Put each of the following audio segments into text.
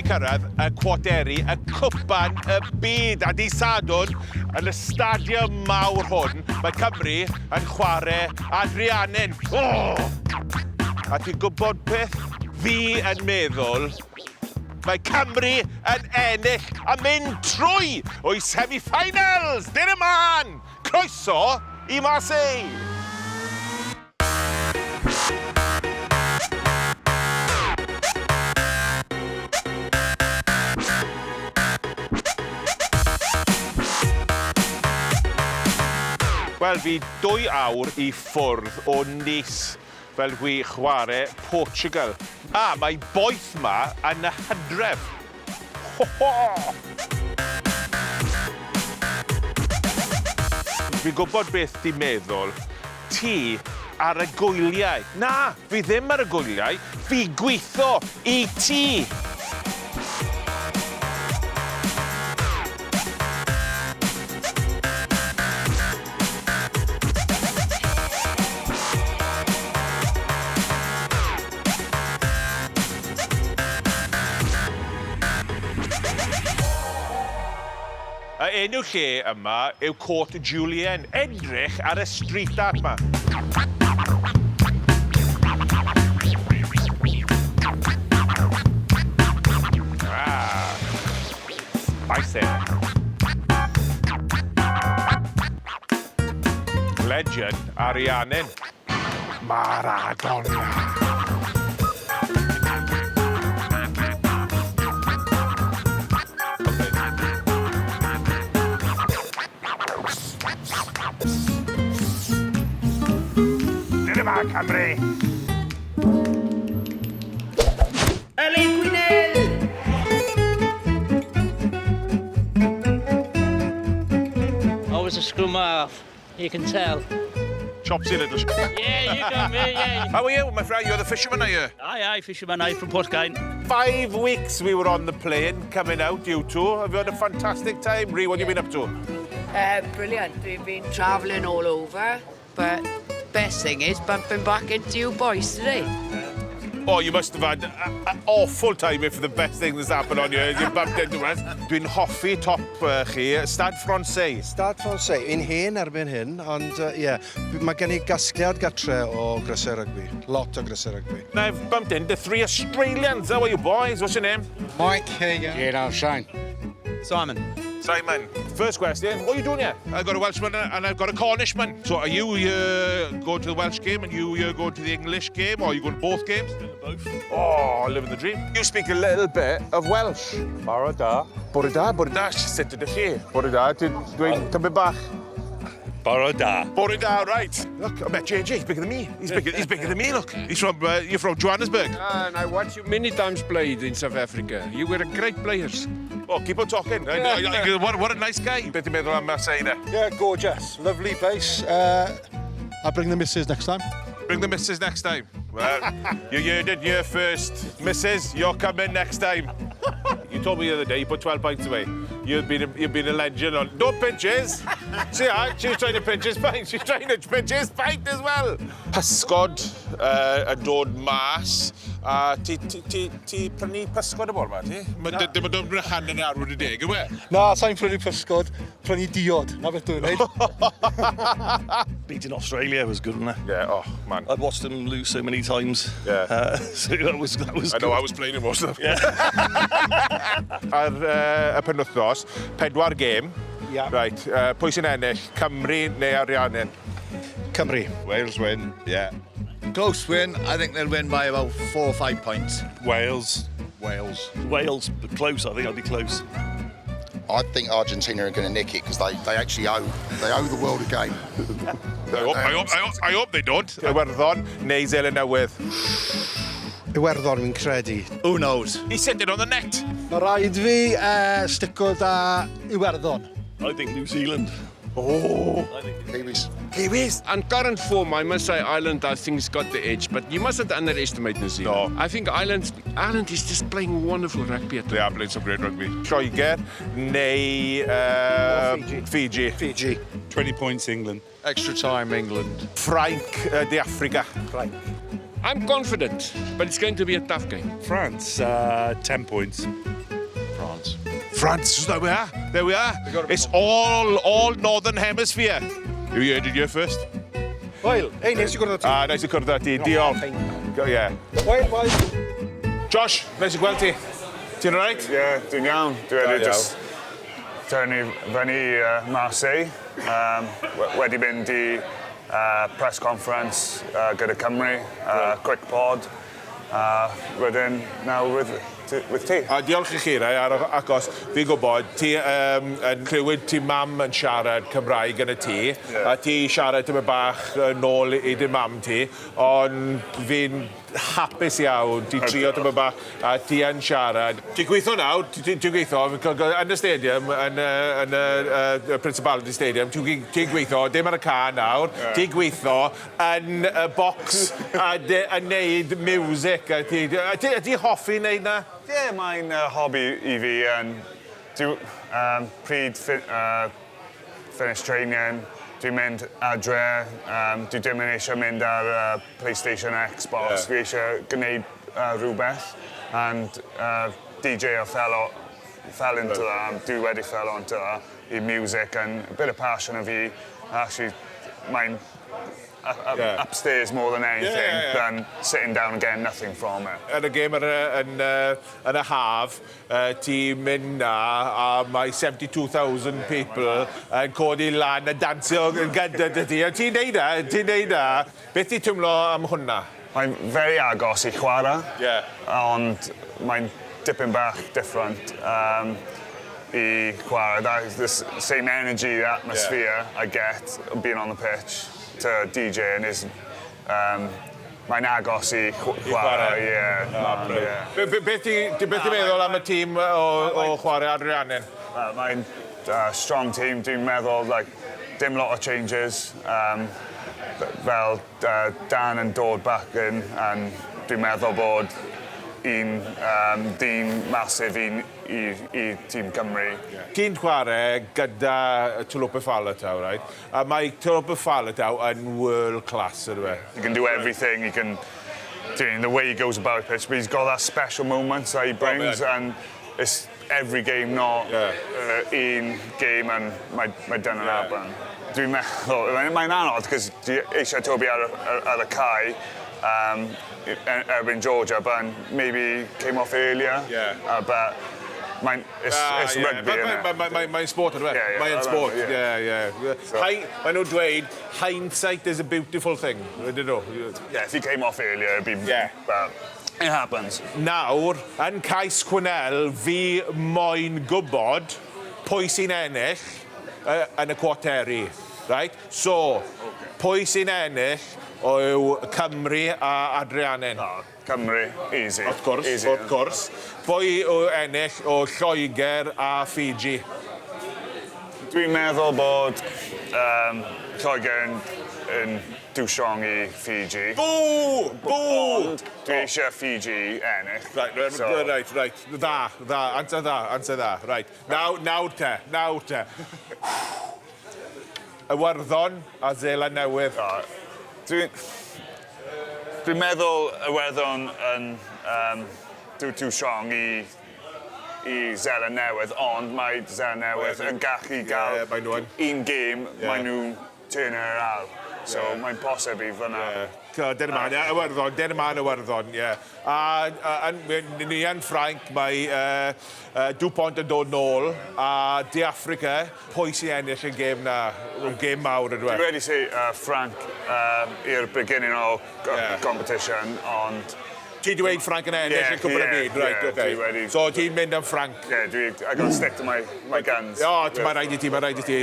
cyrraedd y Chwarteri, y Cwpan y byd, a di Sadwrn yn y stadiwm mawr hwn, mae Cymru yn chwarae Adriannin. Oh! A ti'n gwybod beth fi yn meddwl? Mae Cymru yn ennill a mynd trwy o'i semi-finals. Dyn y man! Croeso i Marseille! Wel, fi 2 awr i ffwrdd o Nice fel dwi chwarae Portugal. A mae boeth ma yn y Hydref. Ho ho! Fi'n gwybod beth ti'n meddwl. Ti ar y gwyliau. Na, fi ddim ar y gwyliau. Fi gweithio i ti. Y enw lle yma yw Court Julien. Edrych ar y street art yma. Bicep. Legend Ariannin. Maradona. Cymru! Allez, Quinnell! I was a scrum half, you can tell. Chopsy little... Yeah, you got me, yeah. How are you, my friend? You're the fisherman, are you? Aye, fisherman, aye, from Portgain. 5 weeks we were on the plane coming out, you two. Have you had a fantastic time? Rhi, what have you been up to? Brilliant. We've been travelling all over, but best thing is bumping back into you boys today. Oh, you must have had an awful time if the best thing that's happened on you is you bumped into us. Dwi'n hoffi top chi, Stade Francais. Stade Francais, un hen erbyn hyn, ond ie, mae gen I gasgliad gatre o grysau rygbi. Lot o grysau rygbi. Now I've bumped into 3 Australians. How are you boys? What's your name? Mike, here you go. Yeah, Shane. Simon. Simon. First question, what are you doing here? I've got a Welshman and I've got a Cornishman. So are you going to the Welsh game and you going to the English game, or are you going to both games? Both. Oh, living the dream. You speak a little bit of Welsh. Barod da. Bore da, sut ydych chi? Bore da, dwi'n cymryd bach. Barod da. Bore da, right. Look, I met JJ, he's bigger than me. He's bigger than me, look. He's from, you're from Johannesburg. And I watched you many times played in South Africa. You were a great players. Oh, keep on talking. What a nice guy. Beth ti'n meddwl am Marseille, ne? Yeah, gorgeous. Lovely place. I'll bring the missus next time. Bring the missus next time. Well, you heard it here first. Missus, you're coming next time. You told me the other day you put 12 pints away. You've been a legend on... No pinches! See her? She's trying to pinch his pint. She's trying to pinch his pint as well. Pysgod yn dod mas. A ti prynu pysgod y bore ma, ti? Dim yn dod yn hand yn arwyd y deg, yw e? Na, sa'n prynu pysgod, prynu diod. Na beth dwi'n neud. Beating Australia was good, wasn't it? Yeah, oh, man. I'd watched them lose so many times. Yeah. So that was I know, I was playing in most of them. Yeah. Ar y penwythnos, 4 gêm. Yeah. Right, pwy sy'n ennill? Cymru neu Ariannin? Cymru. Wales win, yeah. Close win. I think they'll win by about 4 or 5 points. Wales. Wales. Wales, but close. I think I'll be close. I think Argentina are going to nick it because they actually owe the world a game. I hope they don't. Iwerddon neu Zelen Newydd? Iwerddon fi'n credu. Who knows? He's sitting on the net. Mae rhaid fi stico da Iwerddon. I think New Zealand. Oh. Kiwis. Kiwis. On current form, I must say Ireland, I think, has got the edge. But you mustn't underestimate New Zealand. No. I think Ireland is just playing wonderful rugby. They are playing some great rugby. Lloegr neu Fiji. Fiji. 20 points England. Extra time, England. Ffrainc de Africa. Ffrainc. I'm confident, but it's going to be a tough game. France, 10 points. France. France, there we are. There we are. It's all Northern Hemisphere. You heard it here first. Hwyl, ei, nes i gwrdd o ti. Nice i cwrdd â ti. Diolch. Yeah. Hwyl. Josh, nice i gweld ti. Ti'n alright? Ie, dwi'n iawn. Dwi wedi just tynnu fyny Marseille. Wedi mynd i press conference gyda Cymru, quick pod. Wedyn, nawr with ti. A diolch i chi, achos fi'n gwybod, ti yn clywed ti mam yn siarad Cymraeg yn y tŷ, a ti siarad tyma bach nôl i dy mam ti, ond fi'n hapus iawn, ti trio tyma bach, a ti yn siarad. Ti'n gweithio nawr, ti'n gweithio, yn y stadium, yn y Principality Stadium, ti'n gweithio, dim ar y car nawr, ti'n gweithio yn y bocs a neud music. Ti'n hoffi neud na? Ie, mae'n hobby i fi. Pryd finish training, dwi'n mynd adre. Dwi ddim yn eisiau mynd ar PlayStation, Xbox. Fi eisiau gwneud rhywbeth. And DJ fell into that. Dwi wedi fell onto that i music and a bit of passion of fi. Actually, mae'n upstairs more than anything than sitting down and getting nothing from it. Yn y gêm yn y haf, ti'n mynd na a mae 72,000 people yn codi lan a dansio yn gyda ti. Ti'n neud na. Beth ti'n teimlo am hwnna? Mae'n very agos i chwarae, ond mae'n dipyn bach different i chwarae. That's the same energy, atmosphere I get being on the pitch to DJing is mae'n agos i chwarae, Beth ti'n meddwl am y tîm o chwarae Adrianen? Mae'n strong team, dwi'n meddwl, dim lot of changes. Fel Dan yn dod back in, and dwi'n meddwl bod un dyn masif i tîm Cymru. Ti'n chwarae gyda Tulupe Faletau, right? A mae Tulupe Faletau yn world class, ydw e? He can do everything, he can the way he goes about the pitch, but he's got that special moments that he brings, and it's every game, not un game, and mae dyna'n happen. Dwi'n meddwl, mae'n anodd, cos eisiau Toby ar y cae, erbyn Georgia, but maybe came off earlier. But it's rugby, Mae'n sport, ydw e? Mae'n sport, Mae nhw'n dweud, hindsight is a beautiful thing, ydyn nhw? If he came off earlier, it'd be... But it happens. Nawr, yn cais Quinnell, fi moyn gwybod pwy sy'n ennill yn y Chwarteri, right? So, pwy sy'n ennill o Cymru a Adrianen? Cymru, easy. Of course. Pwy o ennill o Lloegr a Fiji? Dwi'n meddwl bod Lloegr yn too strong i Fiji. Boo! Ond dwi eisiau Fiji ennill. Right. Dda. Answer dda. Right. Nawr te. Iwerddon a Zeeland Newydd. Dwi'n meddwl Iwerddon yn too strong i Zeeland Newydd, ond mae Zeeland Newydd yn gallu gael un game, mae nhw'n turn it around. So mae'n posib i fyna. Dyna ma'n Iwerddon, A ni yn Ffrainc, mae Dupont yn dod nôl, a Di Africa, pwy sy'n ennill y gêm na, gêm mawr ydw e? Dwi wedi say Frank i'r beginning o competition, ond... Ti dweud Frank yn ennill yn cwbl y byd, right, okay. So ti'n mynd am Frank? I gotta stick to my guns. Mae'n rhaid i ti.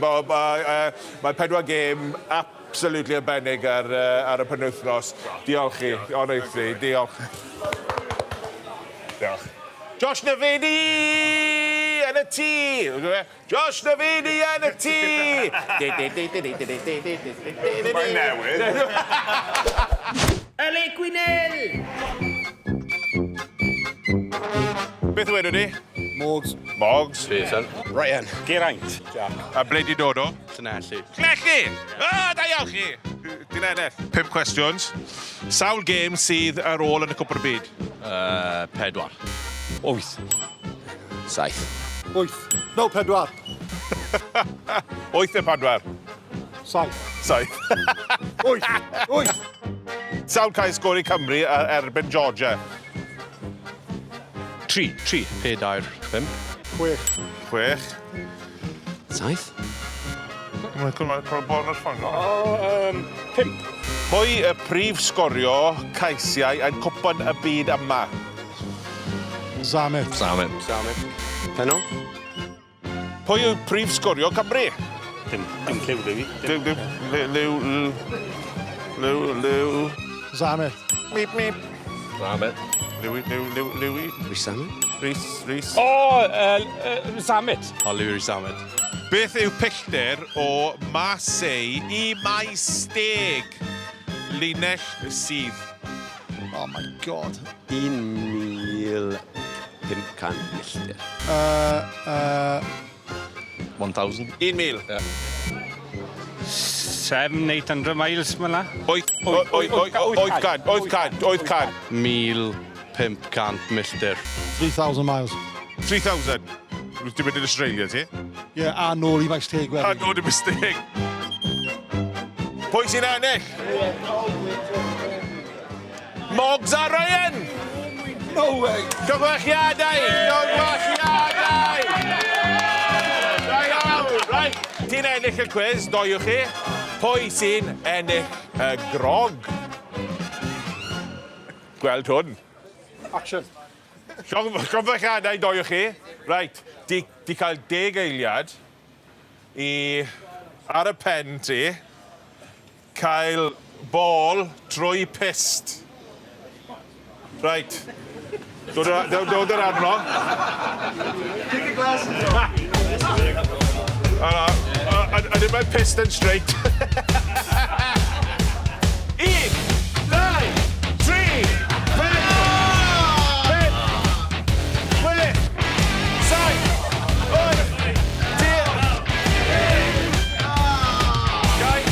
Mae 4 gêm absolutely arbennig ar y penwythnos. Diolch chi, honestly, diolch. Josh Navidi yn y tŷ! Josh Navidi yn y tŷ! Mae'n newydd. Allez, Quinnell! Beth wedw ni? Mogs. Ryan. Geraint. A ble di dod o? Llanelli. Llanelli! Da iawn chi! Ti'n ennill. 5 cwestiwns. Sawl gêm sydd ar ôl yn y Cwpr y Byd? 4. 8. 7. 8. No, 4. 8 neu 4. 7. 7. 8. 8. Sawl cael sgôr i Cymru erbyn Georgia? 3. 4, 5. 6. 6. 7. Mae'n cael bon ar ffang. 5. Pwy y prif sgorio caesiau yn cwpan y byd yma? Zamet. Penno? Pwy yw prif sgorio Cymru? Dim clyw, Louis. Liw. Zamet. Meep, meep. Samet. Louis. Rhys Samet? Rhys. Samet. Louis Samet. Beth yw pillter o Marseille i Maesteg? Linell sydd. Oh my god. 1,500 milltir. 1,000. 1,000. 700-800 miles myna. 800. 1,500 milltir. 3,000 miles. 3,000. Ti'n mynd i'n Australia, ti? Yeah, a nôl i Maesteg A wedyn. nôl i Maesteg. Pwy sy'n ennill? Mogs a Ryan! No way! Cyfwechiadau! Right. Ti'n ennill y quiz, doiwch chi. Pwy sy'n ennill y grog? Gweld hwn. Action. Cyfwechiadau, doiwch chi. Right, di cael 10 eiliad ar y pen ti, cael bol trwy pist. Right. Dod yr arno. Take a glass. A ddim mae pist yn straight. 1, 2, 3, 4, 5, 6, 7, 8,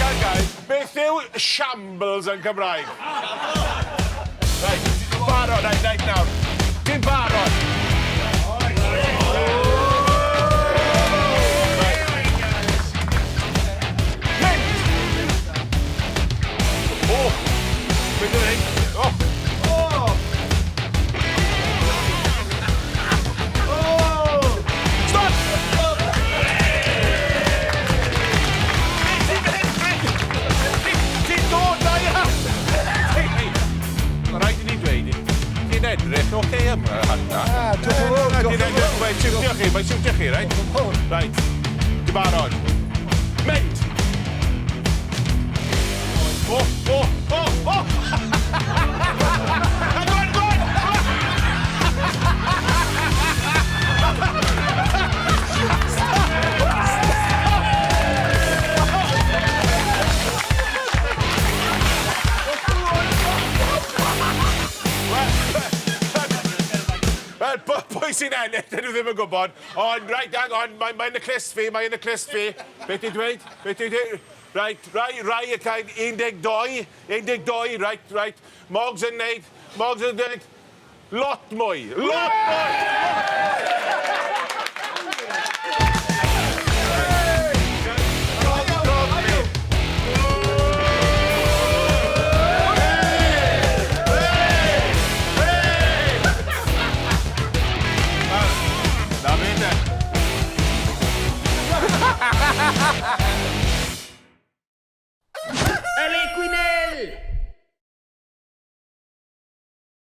9. Beth yw shambles yn Gymraeg? Right, barod, right nawr. Ti'n barod? Oh! Beth yw'n ei? Oh! Oh! Stop! Ti'n dod na iawn! Mae rhaid i ni dweud, ti'n edrych oce yma hynna. Mae'n siwtio chi, right? Right, di barod. Mynd! Oh! Go on! Wel, pwy sy'n ennill, dyn nhw ddim yn gwybod. Ond, right, hang on, mae'n y clist fi. Beth i'n dweud? Right, rai y cael 12, right. Mogs yn dweud, lot mwy. Na fe,